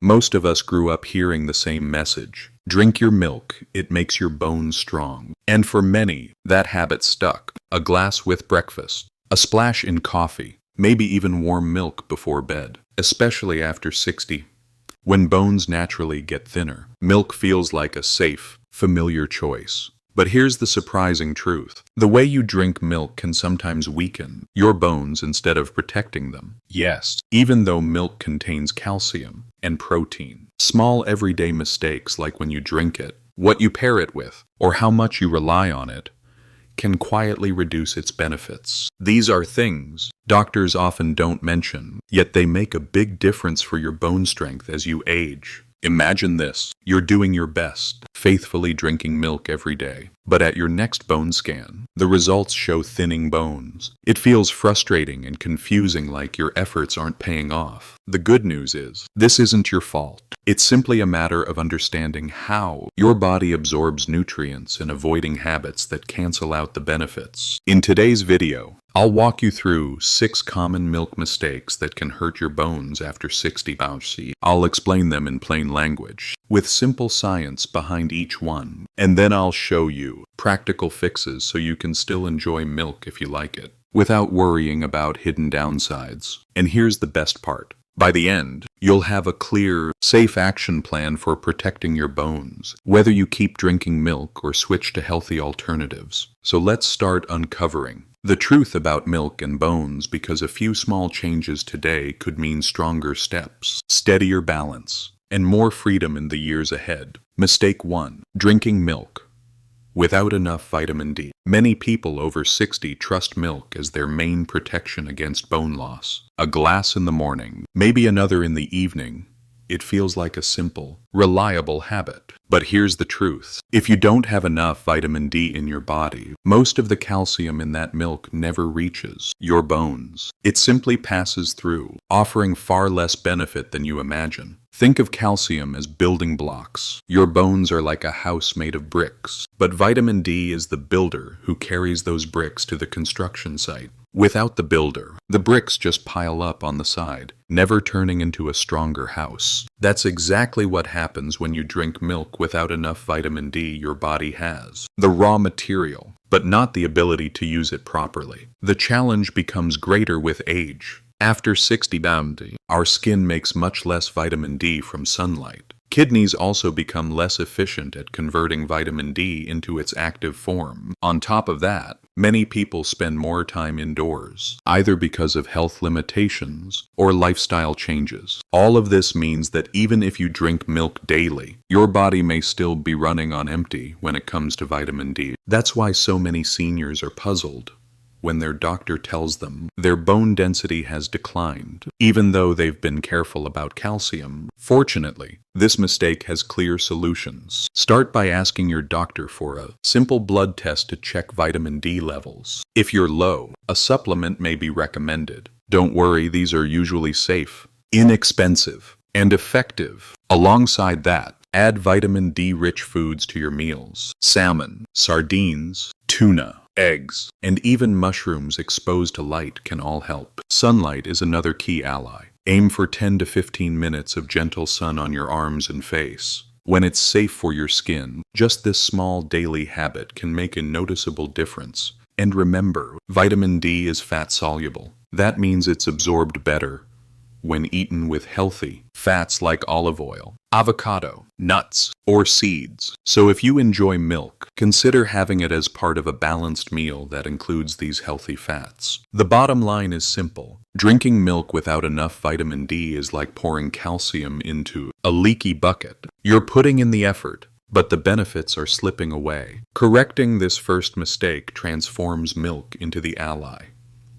Most of us grew up hearing the same message. Drink your milk, it makes your bones strong. And for many, that habit stuck. A glass with breakfast, a splash in coffee, maybe even warm milk before bed, especially after 60. When bones naturally get thinner, milk feels like a safe, familiar choice. But here's the surprising truth. The way you drink milk can sometimes weaken your bones instead of protecting them. Yes, even though milk contains calcium and protein. Small everyday mistakes like when you drink it, what you pair it with, or how much you rely on it, can quietly reduce its benefits. These are things doctors often don't mention, yet they make a big difference for your bone strength as you age. Imagine this. You're doing your best, faithfully drinking milk every day. But at your next bone scan, the results show thinning bones. It feels frustrating and confusing, like your efforts aren't paying off. The good news is, this isn't your fault. It's simply a matter of understanding how your body absorbs nutrients and avoiding habits that cancel out the benefits. In today's video, I'll walk you through 6 common milk mistakes that can hurt your bones after 60. I'll explain them in plain language, with simple science behind each one, and then I'll show you practical fixes so you can still enjoy milk if you like it, without worrying about hidden downsides. And here's the best part. By the end, you'll have a clear, safe action plan for protecting your bones, whether you keep drinking milk or switch to healthy alternatives. So let's start uncovering the truth about milk and bones, because a few small changes today could mean stronger steps, steadier balance, and more freedom in the years ahead. Mistake 1. Drinking milk without enough vitamin D. Many people over 60 trust milk as their main protection against bone loss. A glass in the morning, maybe another in the evening. It feels like a simple, reliable habit. But here's the truth. If you don't have enough vitamin D in your body, most of the calcium in that milk never reaches your bones. It simply passes through, offering far less benefit than you imagine. Think of calcium as building blocks. Your bones are like a house made of bricks, but vitamin D is the builder who carries those bricks to the construction site. Without the builder, the bricks just pile up on the side, never turning into a stronger house. That's exactly what happens when you drink milk without enough vitamin D your body has. The raw material, but not the ability to use it properly. The challenge becomes greater with age. After 60, our skin makes much less vitamin D from sunlight. Kidneys also become less efficient at converting vitamin D into its active form. On top of that, many people spend more time indoors, either because of health limitations or lifestyle changes. All of this means that even if you drink milk daily, your body may still be running on empty when it comes to vitamin D. That's why so many seniors are puzzled when their doctor tells them their bone density has declined, even though they've been careful about calcium. Fortunately, this mistake has clear solutions. Start by asking your doctor for a simple blood test to check vitamin D levels. If you're low, a supplement may be recommended. Don't worry, these are usually safe, inexpensive, and effective. Alongside that, add vitamin D-rich foods to your meals. Salmon, sardines, tuna, eggs, and even mushrooms exposed to light can all help. Sunlight is another key ally. Aim for 10 to 15 minutes of gentle sun on your arms and face. When it's safe for your skin, just this small daily habit can make a noticeable difference. And remember, vitamin D is fat-soluble. That means it's absorbed better when eaten with healthy fats like olive oil, avocado, nuts, or seeds. So if you enjoy milk, consider having it as part of a balanced meal that includes these healthy fats. The bottom line is simple. Drinking milk without enough vitamin D is like pouring calcium into a leaky bucket. You're putting in the effort, but the benefits are slipping away. Correcting this first mistake transforms milk into the ally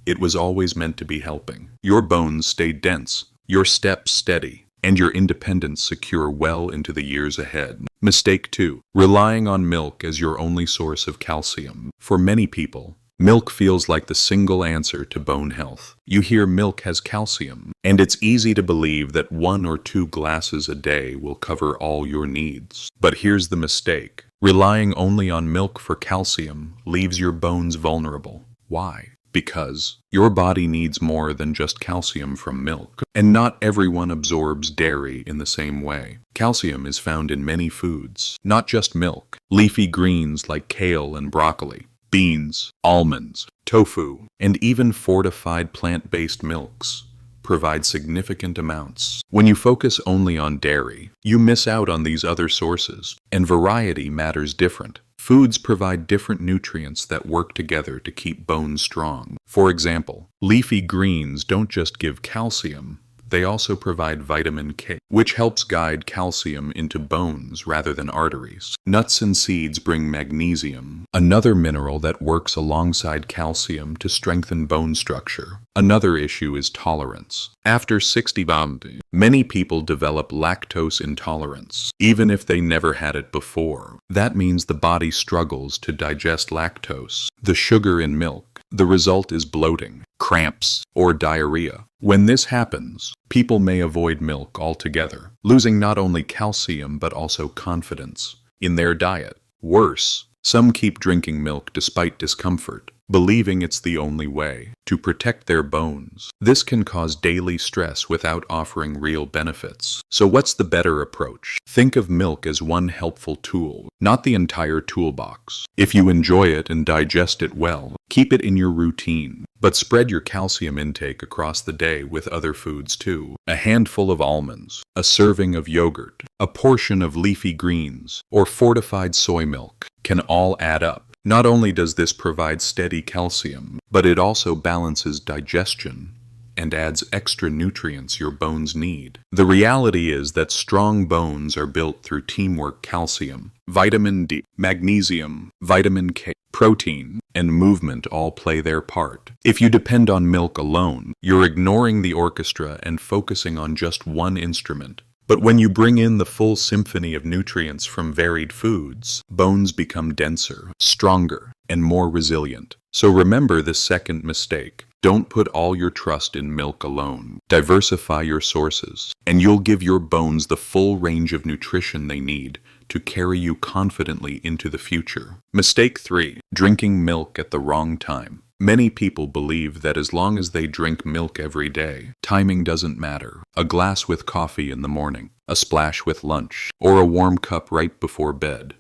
it was always meant to be helping. Your bones stay dense, your steps steady, and your independence secure well into the years ahead. Mistake 2. Relying on milk as your only source of calcium. For many people, milk feels like the single answer to bone health. You hear milk has calcium, and it's easy to believe that 1 or 2 glasses a day will cover all your needs. But here's the mistake. Relying only on milk for calcium leaves your bones vulnerable. Why? Because your body needs more than just calcium from milk, and not everyone absorbs dairy in the same way. Calcium is found in many foods, not just milk. Leafy greens like kale and broccoli, beans, almonds, tofu, and even fortified plant-based milks provide significant amounts. When you focus only on dairy, you miss out on these other sources, and variety matters different. Foods provide different nutrients that work together to keep bones strong. For example, leafy greens don't just give calcium, they also provide vitamin K, which helps guide calcium into bones rather than arteries. Nuts and seeds bring magnesium, another mineral that works alongside calcium to strengthen bone structure. Another issue is tolerance. After 60 bandi, many people develop lactose intolerance, even if they never had it before. That means the body struggles to digest lactose, the sugar in milk. The result is bloating, cramps, or diarrhea. When this happens, people may avoid milk altogether, losing not only calcium but also confidence in their diet. Worse, some keep drinking milk despite discomfort, believing it's the only way to protect their bones. This can cause daily stress without offering real benefits. So what's the better approach? Think of milk as one helpful tool, not the entire toolbox. If you enjoy it and digest it well, keep it in your routine. But spread your calcium intake across the day with other foods too. A handful of almonds, a serving of yogurt, a portion of leafy greens, or fortified soy milk can all add up. Not only does this provide steady calcium, but it also balances digestion and adds extra nutrients your bones need. The reality is that strong bones are built through teamwork. Calcium, vitamin D, magnesium, vitamin K, protein, and movement all play their part. If you depend on milk alone, you're ignoring the orchestra and focusing on just one instrument. But when you bring in the full symphony of nutrients from varied foods, bones become denser, stronger, and more resilient. So remember this second mistake. Don't put all your trust in milk alone. Diversify your sources, and you'll give your bones the full range of nutrition they need to carry you confidently into the future. Mistake 3. Drinking milk at the wrong time. Many people believe that as long as they drink milk every day, timing doesn't matter. A glass with coffee in the morning, a splash with lunch, or a warm cup right before bed.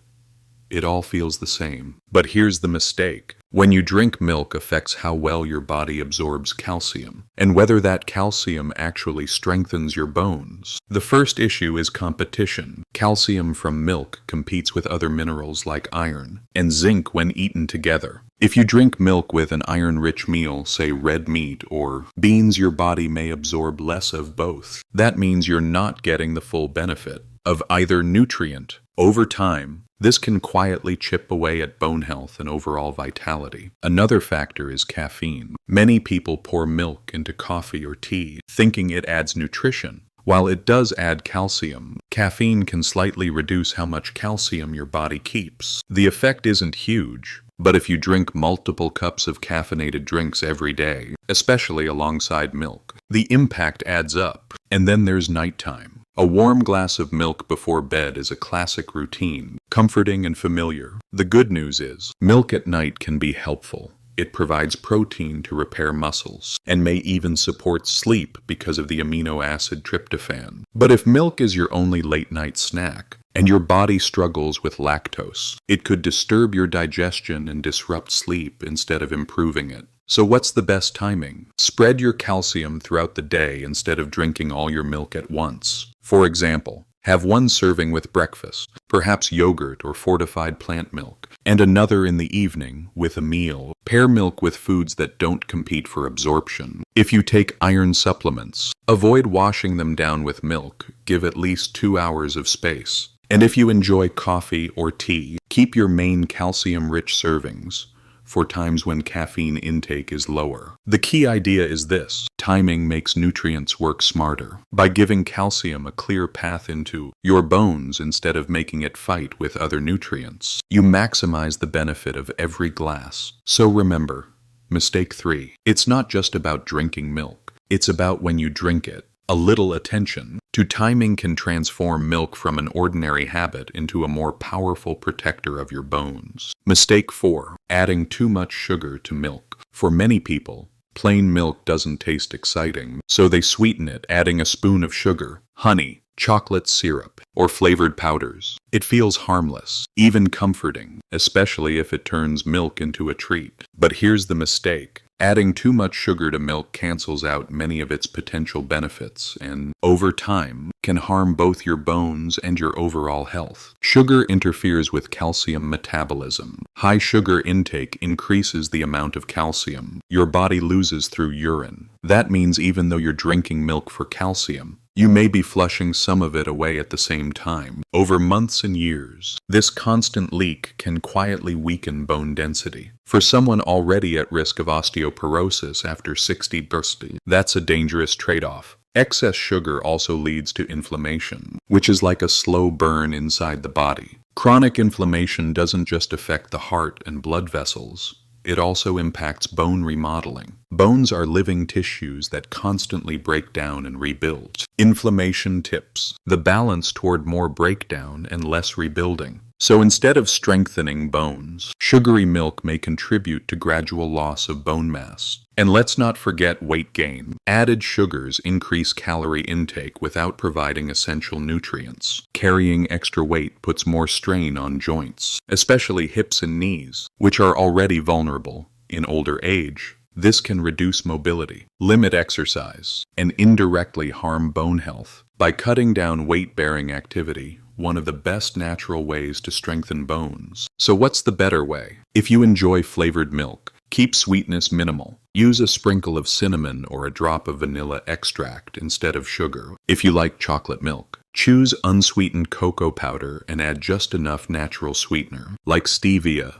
It all feels the same. But here's the mistake. When you drink milk affects how well your body absorbs calcium, and whether that calcium actually strengthens your bones. The first issue is competition. Calcium from milk competes with other minerals like iron and zinc when eaten together. If you drink milk with an iron-rich meal, say red meat or beans, your body may absorb less of both. That means you're not getting the full benefit of either nutrient. Over time, this can quietly chip away at bone health and overall vitality. Another factor is caffeine. Many people pour milk into coffee or tea, thinking it adds nutrition. While it does add calcium, caffeine can slightly reduce how much calcium your body keeps. The effect isn't huge, but if you drink multiple cups of caffeinated drinks every day, especially alongside milk, the impact adds up. And then there's nighttime. A warm glass of milk before bed is a classic routine, comforting and familiar. The good news is, milk at night can be helpful. It provides protein to repair muscles, and may even support sleep because of the amino acid tryptophan. But if milk is your only late-night snack, and your body struggles with lactose, it could disturb your digestion and disrupt sleep instead of improving it. So what's the best timing? Spread your calcium throughout the day instead of drinking all your milk at once. For example, have one serving with breakfast, perhaps yogurt or fortified plant milk, and another in the evening with a meal. Pair milk with foods that don't compete for absorption. If you take iron supplements, avoid washing them down with milk. Give at least 2 hours of space. And if you enjoy coffee or tea, keep your main calcium-rich servings for times when caffeine intake is lower. The key idea is this: timing makes nutrients work smarter. By giving calcium a clear path into your bones instead of making it fight with other nutrients, you maximize the benefit of every glass. So remember, mistake 3. It's not just about drinking milk. It's about when you drink it. A little attention to timing can transform milk from an ordinary habit into a more powerful protector of your bones. Mistake 4. Adding too much sugar to milk. For many people, plain milk doesn't taste exciting, so they sweeten it, adding a spoon of sugar, honey, chocolate syrup, or flavored powders. It feels harmless, even comforting, especially if it turns milk into a treat. But here's the mistake. Adding too much sugar to milk cancels out many of its potential benefits and, over time, can harm both your bones and your overall health. Sugar interferes with calcium metabolism. High sugar intake increases the amount of calcium your body loses through urine. That means even though you're drinking milk for calcium, you may be flushing some of it away at the same time. Over months and years, this constant leak can quietly weaken bone density. For someone already at risk of osteoporosis after 60 birthdays, that's a dangerous trade-off. Excess sugar also leads to inflammation, which is like a slow burn inside the body. Chronic inflammation doesn't just affect the heart and blood vessels. It also impacts bone remodeling. Bones are living tissues that constantly break down and rebuild. Inflammation tips the balance toward more breakdown and less rebuilding. So instead of strengthening bones, sugary milk may contribute to gradual loss of bone mass. And let's not forget weight gain. Added sugars increase calorie intake without providing essential nutrients. Carrying extra weight puts more strain on joints, especially hips and knees, which are already vulnerable. In older age, this can reduce mobility, limit exercise, and indirectly harm bone health. By cutting down weight-bearing activity, one of the best natural ways to strengthen bones. So what's the better way? If you enjoy flavored milk, keep sweetness minimal. Use a sprinkle of cinnamon or a drop of vanilla extract instead of sugar. If you like chocolate milk, choose unsweetened cocoa powder and add just enough natural sweetener, like stevia,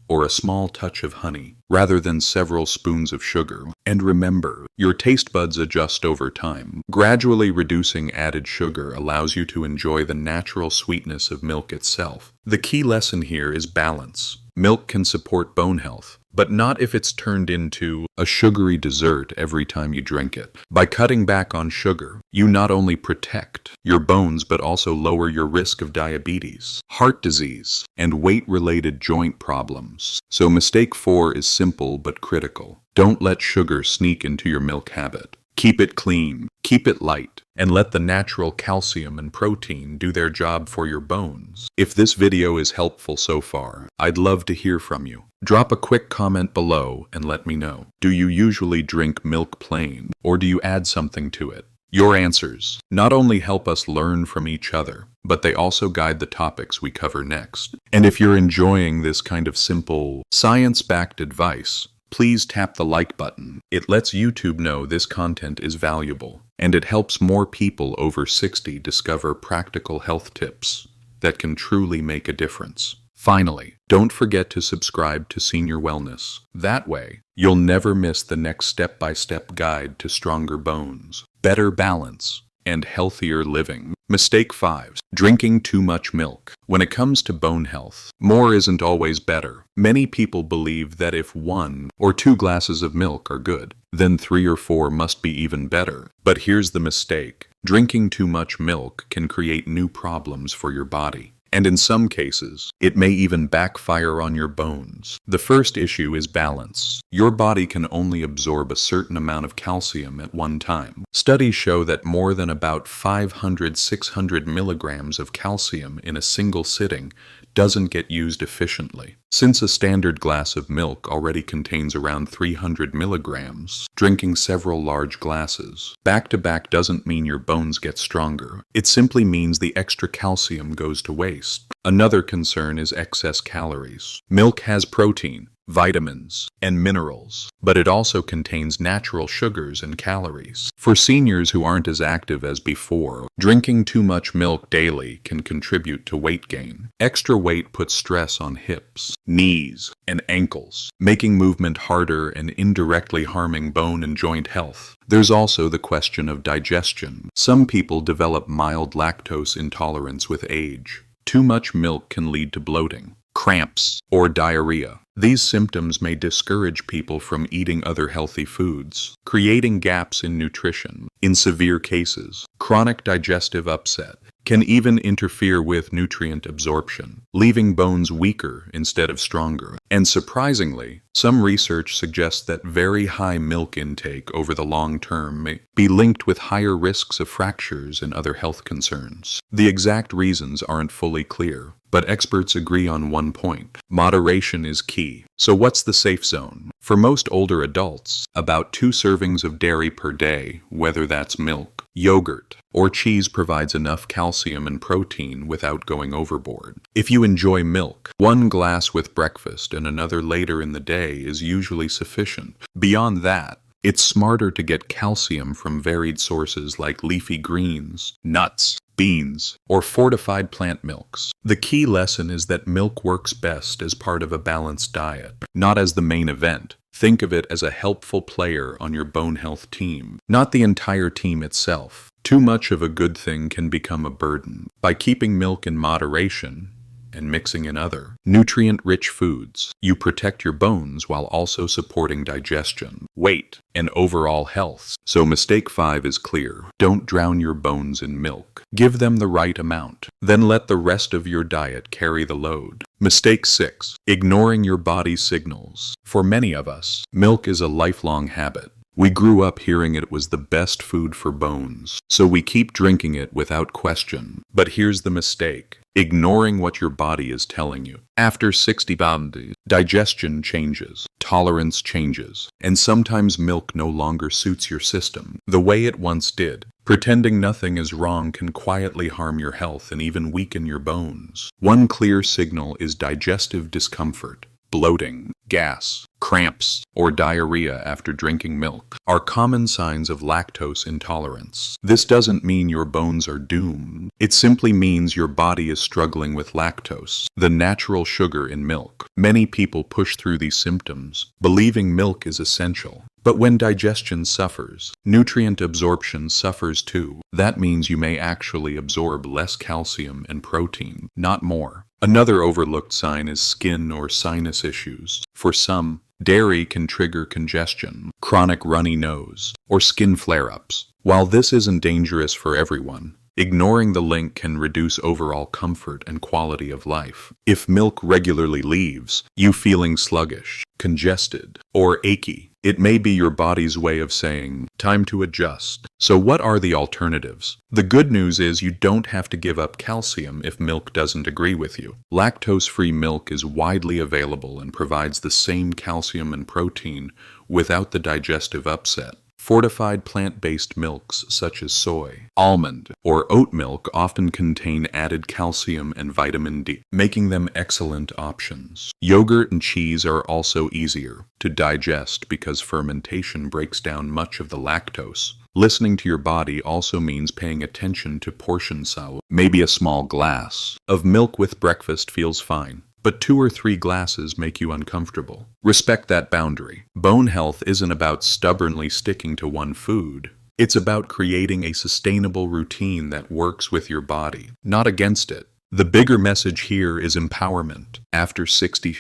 or a small touch of honey, rather than several spoons of sugar. And remember, your taste buds adjust over time. Gradually reducing added sugar allows you to enjoy the natural sweetness of milk itself. The key lesson here is balance. Milk can support bone health, but not if it's turned into a sugary dessert every time you drink it. By cutting back on sugar, you not only protect your bones but also lower your risk of diabetes, heart disease, and weight-related joint problems. So mistake 4 is simple but critical. Don't let sugar sneak into your milk habit. Keep it clean, keep it light, and let the natural calcium and protein do their job for your bones. If this video is helpful so far, I'd love to hear from you. Drop a quick comment below and let me know. Do you usually drink milk plain, or do you add something to it? Your answers not only help us learn from each other, but they also guide the topics we cover next. And if you're enjoying this kind of simple, science-backed advice, please tap the like button. It lets YouTube know this content is valuable, and it helps more people over 60 discover practical health tips that can truly make a difference. Finally, don't forget to subscribe to Senior Wellness. That way, you'll never miss the next step-by-step guide to stronger bones, better balance, and healthier living. Mistake 5. Drinking too much milk. When it comes to bone health, more isn't always better. Many people believe that if 1 or 2 glasses of milk are good, then 3 or 4 must be even better. But here's the mistake. Drinking too much milk can create new problems for your body. And in some cases, it may even backfire on your bones. The first issue is balance. Your body can only absorb a certain amount of calcium at one time. Studies show that more than about 500-600 milligrams of calcium in a single sitting doesn't get used efficiently. Since a standard glass of milk already contains around 300 milligrams, drinking several large glasses back-to-back doesn't mean your bones get stronger. It simply means the extra calcium goes to waste. Another concern is excess calories. Milk has protein, vitamins, and minerals, but it also contains natural sugars and calories. For seniors who aren't as active as before, drinking too much milk daily can contribute to weight gain. Extra weight puts stress on hips, knees, and ankles, making movement harder and indirectly harming bone and joint health. There's also the question of digestion. Some people develop mild lactose intolerance with age. Too much milk can lead to bloating, cramps, or diarrhea. These symptoms may discourage people from eating other healthy foods, creating gaps in nutrition. In severe cases, chronic digestive upset can even interfere with nutrient absorption, leaving bones weaker instead of stronger. And surprisingly, some research suggests that very high milk intake over the long term may be linked with higher risks of fractures and other health concerns. The exact reasons aren't fully clear, but experts agree on one point: moderation is key. So what's the safe zone? For most older adults, about 2 servings of dairy per day, whether that's milk, yogurt, or cheese, provides enough calcium and protein without going overboard. If you enjoy milk, 1 glass with breakfast and another later in the day is usually sufficient. Beyond that, it's smarter to get calcium from varied sources like leafy greens, nuts, beans, or fortified plant milks. The key lesson is that milk works best as part of a balanced diet, not as the main event. Think of it as a helpful player on your bone health team, not the entire team itself. Too much of a good thing can become a burden. By keeping milk in moderation and mixing in other nutrient-rich foods, you protect your bones while also supporting digestion, weight, and overall health. So mistake 5 is clear. Don't drown your bones in milk. Give them the right amount. Then let the rest of your diet carry the load. Mistake 6. Ignoring your body's signals. For many of us, milk is a lifelong habit. We grew up hearing it was the best food for bones, so we keep drinking it without question. But here's the mistake: ignoring what your body is telling you. After 60 days, digestion changes, tolerance changes, and sometimes milk no longer suits your system the way it once did. Pretending nothing is wrong can quietly harm your health and even weaken your bones. One clear signal is digestive discomfort. Bloating, gas, cramps, or diarrhea after drinking milk are common signs of lactose intolerance. This doesn't mean your bones are doomed. It simply means your body is struggling with lactose, the natural sugar in milk. Many people push through these symptoms, believing milk is essential. But when digestion suffers, nutrient absorption suffers too. That means you may actually absorb less calcium and protein, not more. Another overlooked sign is skin or sinus issues. For some, dairy can trigger congestion, chronic runny nose, or skin flare-ups. While this isn't dangerous for everyone, ignoring the link can reduce overall comfort and quality of life. If milk regularly leaves you feeling sluggish, congested, or achy, it may be your body's way of saying, time to adjust. So what are the alternatives? The good news is you don't have to give up calcium if milk doesn't agree with you. Lactose-free milk is widely available and provides the same calcium and protein without the digestive upset. Fortified plant-based milks such as soy, almond, or oat milk often contain added calcium and vitamin D, making them excellent options. Yogurt and cheese are also easier to digest because fermentation breaks down much of the lactose. Listening to your body also means paying attention to portion size. Maybe a small glass of milk with breakfast feels fine, but 2 or 3 glasses make you uncomfortable. Respect that boundary. Bone health isn't about stubbornly sticking to one food. It's about creating a sustainable routine that works with your body, not against it. The bigger message here is empowerment. After 60,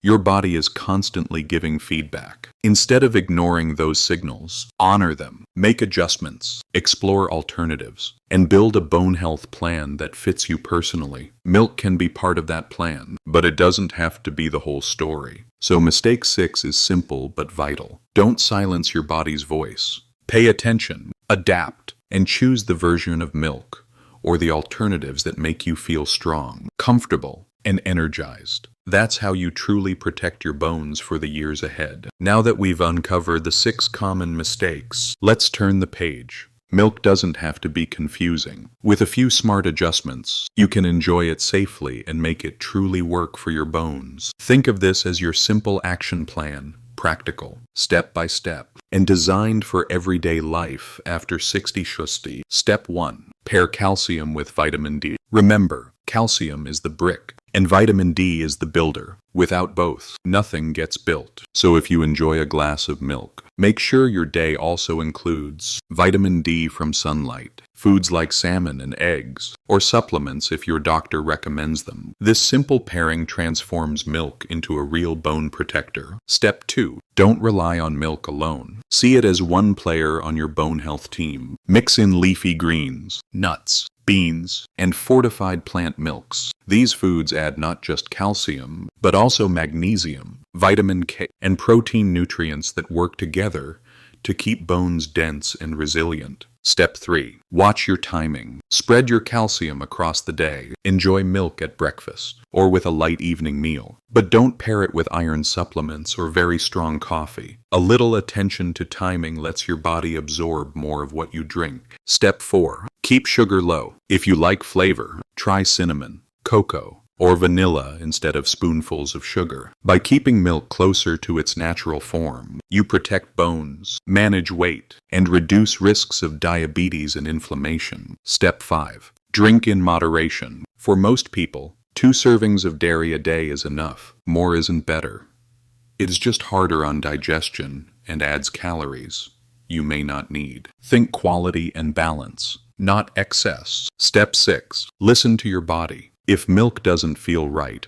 your body is constantly giving feedback. Instead of ignoring those signals, honor them, make adjustments, explore alternatives, and build a bone health plan that fits you personally. Milk can be part of that plan, but it doesn't have to be the whole story. So mistake 6 is simple but vital. Don't silence your body's voice. Pay attention, adapt, and choose the version of milk or the alternatives that make you feel strong, comfortable, and energized. That's how you truly protect your bones for the years ahead. Now that we've uncovered the 6 common mistakes, let's turn the page. Milk doesn't have to be confusing. With a few smart adjustments, you can enjoy it safely and make it truly work for your bones. Think of this as your simple action plan, practical, step by step, and designed for everyday life after 60. Step 1. Pair calcium with vitamin D. Remember, calcium is the brick, and vitamin D is the builder. Without both, nothing gets built. So if you enjoy a glass of milk, make sure your day also includes vitamin D from sunlight, foods like salmon and eggs, or supplements if your doctor recommends them. This simple pairing transforms milk into a real bone protector. Step 2. Don't rely on milk alone. See it as one player on your bone health team. Mix in leafy greens, nuts, beans, and fortified plant milks. These foods add not just calcium, but also magnesium, vitamin K, and protein nutrients that work together to keep bones dense and resilient. Step 3. Watch your timing. Spread your calcium across the day. Enjoy milk at breakfast or with a light evening meal. But don't pair it with iron supplements or very strong coffee. A little attention to timing lets your body absorb more of what you drink. Step 4. Keep sugar low. If you like flavor, try cinnamon, cocoa, or vanilla instead of spoonfuls of sugar. By keeping milk closer to its natural form, you protect bones, manage weight, and reduce risks of diabetes and inflammation. Step 5. Drink in moderation. For most people, 2 servings of dairy a day is enough. More isn't better. It is just harder on digestion and adds calories you may not need. Think quality and balance, not excess. Step 6. Listen to your body. If milk doesn't feel right,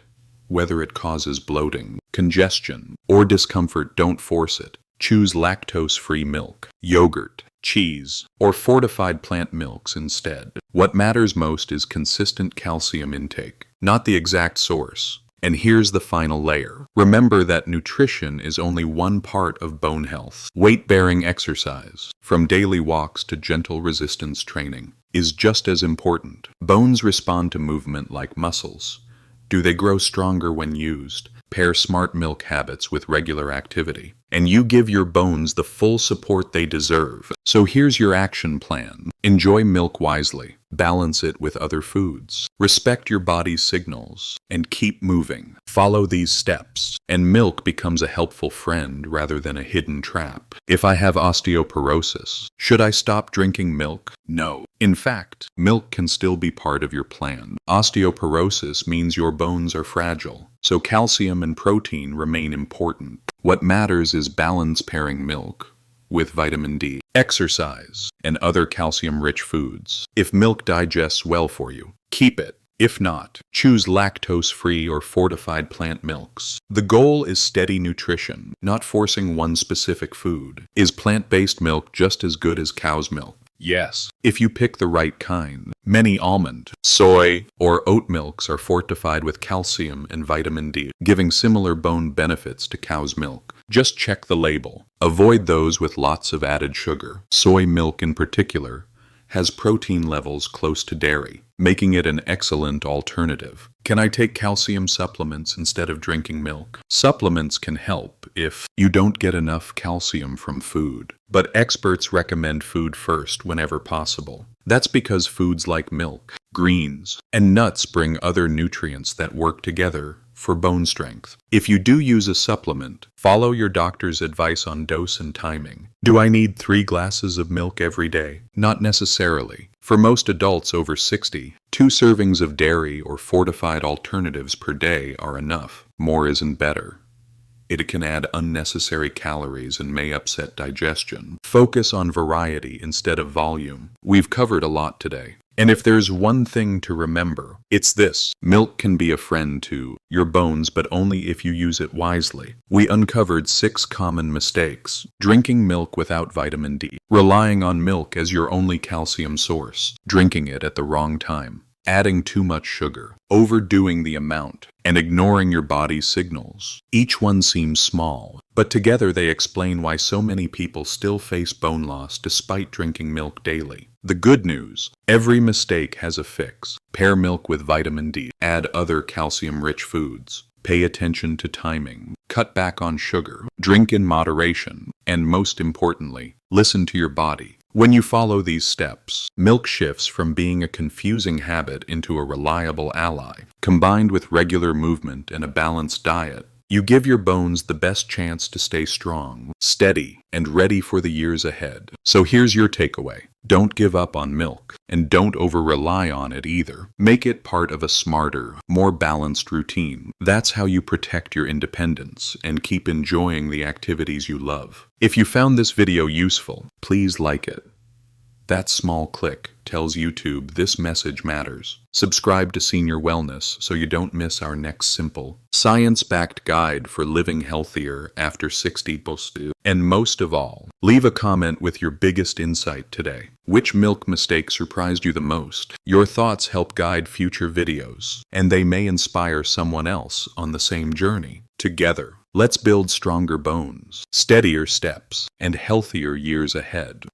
whether it causes bloating, congestion, or discomfort, don't force it. Choose lactose-free milk, yogurt, cheese, or fortified plant milks instead. What matters most is consistent calcium intake, not the exact source. And here's the final layer. Remember that nutrition is only one part of bone health. Weight-bearing exercise, from daily walks to gentle resistance training, is just as important. Bones respond to movement like muscles. Do they grow stronger when used? Pair smart milk habits with regular activity, and you give your bones the full support they deserve. So here's your action plan. Enjoy milk wisely. Balance it with other foods. Respect your body's signals, and keep moving. Follow these steps, and milk becomes a helpful friend rather than a hidden trap. If I have osteoporosis, should I stop drinking milk? No. In fact, milk can still be part of your plan. Osteoporosis means your bones are fragile, so calcium and protein remain important. What matters is balance, pairing milk with vitamin D, exercise, and other calcium-rich foods. If milk digests well for you, keep it. If not, choose lactose-free or fortified plant milks. The goal is steady nutrition, not forcing one specific food. Is plant-based milk just as good as cow's milk? Yes, if you pick the right kind. Many almond, soy, or oat milks are fortified with calcium and vitamin D, giving similar bone benefits to cow's milk. Just check the label. Avoid those with lots of added sugar. Soy milk in particular has protein levels close to dairy, making it an excellent alternative. Can I take calcium supplements instead of drinking milk? Supplements can help if you don't get enough calcium from food, but experts recommend food first whenever possible. That's because foods like milk, greens, and nuts bring other nutrients that work together for bone strength. If you do use a supplement, follow your doctor's advice on dose and timing. Do I need 3 glasses of milk every day? Not necessarily. For most adults over 60, 2 servings of dairy or fortified alternatives per day are enough. More isn't better. It can add unnecessary calories and may upset digestion. Focus on variety instead of volume. We've covered a lot today. And if there's one thing to remember, it's this. Milk can be a friend to your bones, but only if you use it wisely. We uncovered 6 common mistakes. Drinking milk without vitamin D. Relying on milk as your only calcium source. Drinking it at the wrong time. Adding too much sugar. Overdoing the amount. And ignoring your body's signals. Each one seems small, but together they explain why so many people still face bone loss despite drinking milk daily. The good news, every mistake has a fix. Pair milk with vitamin D. Add other calcium-rich foods. Pay attention to timing. Cut back on sugar. Drink in moderation. And most importantly, listen to your body. When you follow these steps, milk shifts from being a confusing habit into a reliable ally. Combined with regular movement and a balanced diet, you give your bones the best chance to stay strong, steady, and ready for the years ahead. So here's your takeaway. Don't give up on milk, and don't over-rely on it either. Make it part of a smarter, more balanced routine. That's how you protect your independence and keep enjoying the activities you love. If you found this video useful, please like it. That small click tells YouTube this message matters. Subscribe to Senior Wellness so you don't miss our next simple, science-backed guide for living healthier after 60. And most of all, leave a comment with your biggest insight today. Which milk mistake surprised you the most? Your thoughts help guide future videos, and they may inspire someone else on the same journey. Together, let's build stronger bones, steadier steps, and healthier years ahead.